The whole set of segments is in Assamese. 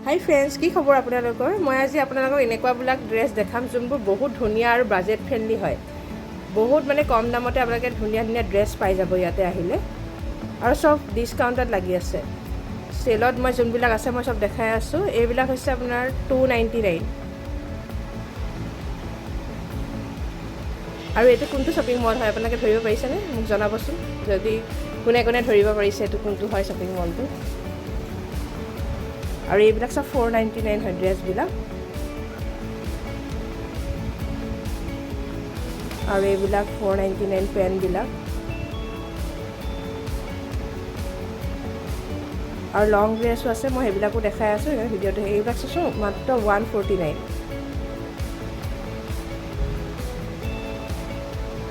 হাই ফ্ৰেণ্ডছ, কি খবৰ আপোনালোকৰ? মই আজি আপোনালোকক এনেকুৱাবিলাক ড্ৰেছ দেখাম যোনবোৰ বহুত ধুনীয়া আৰু বাজেট ফ্ৰেণ্ডলি হয়। বহুত মানে কম দামতে আপোনালোকে ধুনীয়া ধুনীয়া ড্ৰেছ পাই যাব ইয়াতে আহিলে, আৰু চব ডিছকাউণ্টত লাগি আছে। চেলত মই যোনবিলাক আছে মই চব দেখাই আছোঁ। এইবিলাক হৈছে আপোনাৰ 299। আৰু এইটো কোনটো শ্বপিং মল হয় আপোনালোকে ধৰিব পাৰিছেনে? মোক জনাবচোন, যদি কোনে কোনে ধৰিব পাৰিছে এইটো কোনটো হয় শ্বপিং মলটো। আৰু এইবিলাক চব 499 হয় ড্ৰেছবিলাক। আৰু এইবিলাক 499 পেণ্টবিলাক। আৰু লং ড্ৰেছো আছে, মই সেইবিলাকো দেখাই আছোঁ ভিডিঅ'টো। এইবিলাক চাইছোঁ মাত্ৰ 149।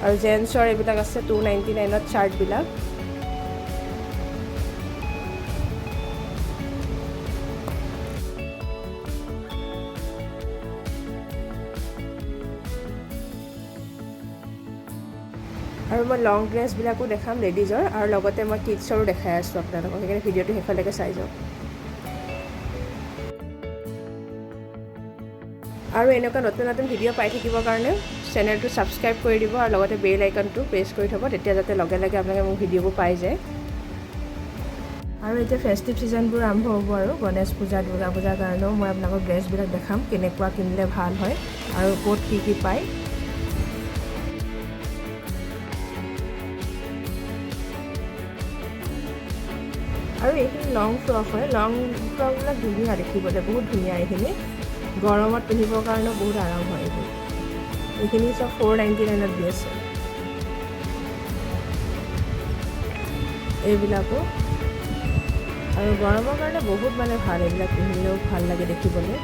আৰু জেন্টছৰ এইবিলাক আছে 299ত চাৰ্টবিলাক। আৰু মই লং ড্ৰেছবিলাকো দেখাম লেডিজৰ, আৰু লগতে মই কিডছৰো দেখাই আছোঁ আপোনালোকক। সেইকাৰণে ভিডিঅ'টো শেষলৈকে চাই যাওক। আৰু এনেকুৱা নতুন নতুন ভিডিঅ' পাই থাকিবৰ কাৰণে চেনেলটো ছাবস্ক্ৰাইব কৰি দিব, আৰু লগতে বেল আইকনটো প্ৰেছ কৰি থ'ব, তেতিয়া যাতে লগে লগে আপোনালোকে মোৰ ভিডিঅ'বোৰ পাই যায়। আৰু এতিয়া ফেষ্টিভ ছিজনবোৰ আৰম্ভ হ'ব, আৰু গণেশ পূজা, দুৰ্গা পূজাৰ কাৰণেও মই আপোনালোকক ড্ৰেছবিলাক দেখাম, কেনেকুৱা কিনিলে ভাল হয় আৰু ক'ত কি পায়। আৰু এইখিনি লং ফ্ৰক হয়। লং ফ্ৰকবিলাক ধুনীয়া দেখিবলৈ, বহুত ধুনীয়া। এইখিনি গৰমত পিন্ধিবৰ কাৰণেও বহুত আৰাম হয়। এইখিনি চব 499ত দি আছে। এইবিলাকো আৰু গৰমৰ কাৰণে বহুত মানে ভাল, এইবিলাক পিন্ধিলেও ভাল লাগে দেখিবলৈ।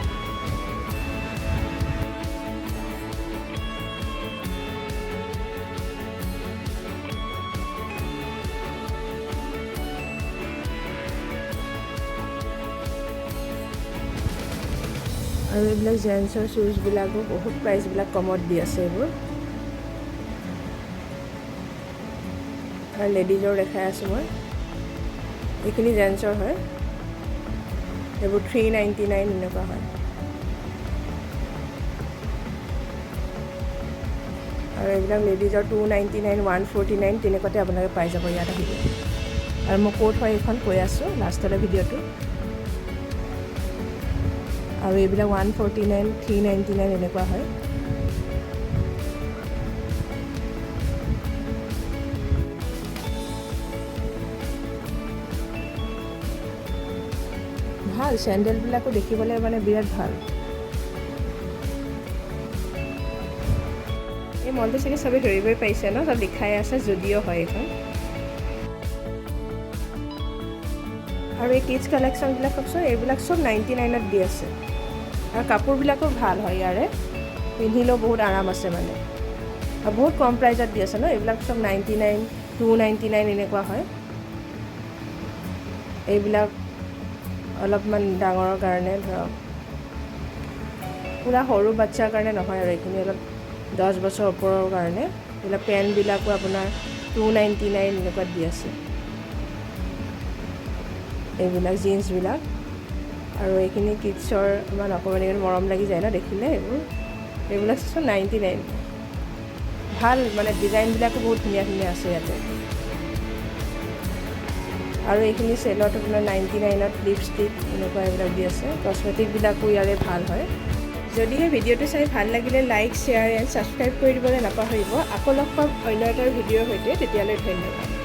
আৰু এইবিলাক জেন্টছৰ শ্বুজবিলাকো বহুত প্ৰাইচবিলাক কমত দি আছে এইবোৰ। আৰু লেডিজৰ দেখাই আছোঁ মই। এইখিনি জেন্টছৰ হয়, এইবোৰ 399 এনেকুৱা হয়। আৰু এইবিলাক লেডিজৰ 299, 149 তেনেকুৱাতে আপোনালোকে পাই যাব ইয়াত আহিব। আৰু মই ক'ত হয় এইখন কৈ আছোঁ লাষ্টলৈ ভিডিঅ'টো। আৰু এইবিলাক 149, 399 এনেকুৱা হয়। ভাল চেণ্ডেলবিলাকো দেখিবলৈ মানে বিৰাট ভাল। এই মলটো চাগে চবেই ধৰিবই পাৰিছে ন, চব লিখাই আছে যদিও হয় এইখন। আৰু এই কিডছ কালেকশ্যনবিলাক চাওকচোন, এইবিলাক চব 99ত দি আছে। আৰু কাপোৰবিলাকো ভাল হয় ইয়াৰে, পিন্ধিলেও বহুত আৰাম আছে মানে। আৰু বহুত কম প্ৰাইজত দি আছে ন, এইবিলাক চব 99, 299 এনেকুৱা হয়। এইবিলাক অলপমান ডাঙৰৰ কাৰণে ধৰক, পূৰা সৰু বাচ্ছাৰ কাৰণে নহয় আৰু এইখিনি অলপ 10 বছৰ ওপৰৰ কাৰণে। এইবিলাক পেণ্টবিলাকো আপোনাৰ 299 এনেকুৱাত দি আছে। এইবিলাক জিন্সবিলাক। আৰু এইখিনি কিডছৰ ইমান অকণমানি মৰম লাগি যায় ন দেখিলে। এইবিলাক 99। ভাল মানে ডিজাইনবিলাকো বহুত ধুনীয়া ধুনীয়া আছে ইয়াতে। আৰু এইখিনি চেলত আপোনাৰ 99ত লিপষ্টিক এনেকুৱা এইবিলাক দি আছে। কছমেটিকবিলাকো ইয়াৰে ভাল হয়। যদিহে ভিডিঅ'টো চাই ভাল লাগিলে লাইক, শ্বেয়াৰ এণ্ড ছাবস্ক্ৰাইব কৰি দিবলৈ নাপাহৰিব। আকৌ লগ পাম অন্য এটা ভিডিঅ'ৰ সৈতে, তেতিয়ালৈ ধন্যবাদ।